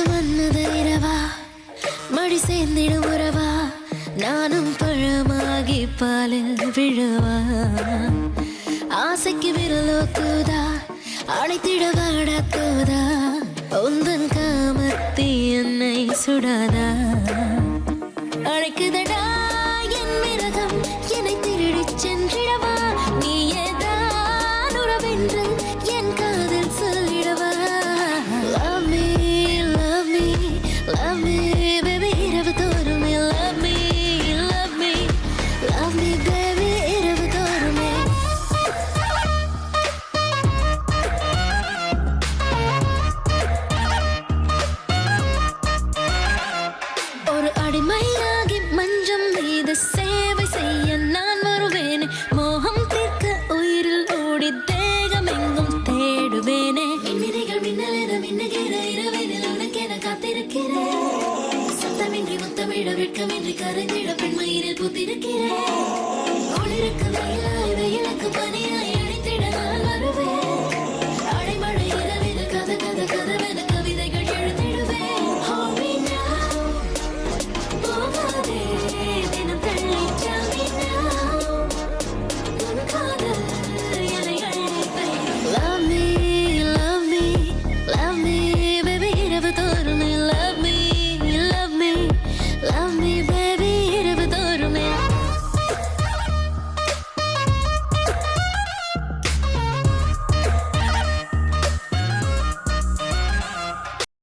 மன்மத இரவா மடி சேர்ந்திடும் உறவா நானும் பழமாகி பாலில் விழவா ஆசைக்கு விரலோக்குதா அழைத்திட வாடாக்குதா உந்தன் காமத்தி என்னை சுடாதா அழைக்குதடா என் மிருகம் என்னை திருடிச் சென்றிடவா நீ ஏதான் உறவென்று என் காதில் சொல்லிடவா Love me, love me, love me, baby இரவு தோறுமே Love me, love me, love me, baby இரவு தோறுமே ஒரு அடிமையாகி மஞ்சம் மீது சேவை செய்ய நான் வருவேனே மோகம் தீர்க்க உயிரில் ஓடி தேகம் எங்கும் தேடுவேனே மின்னிகள் மின்னலென மின்னுகிற இரவினில் உனக்கென காத்திருக்கிறேன் சத்தமின்றி முத்தமிட வெட்கமின்றி கரைந்திட பெண்மயிரில் பூத்திருக்கிறேன் குளிருக்கு வெயிலாய் வெயிலுக்கு பனியாய்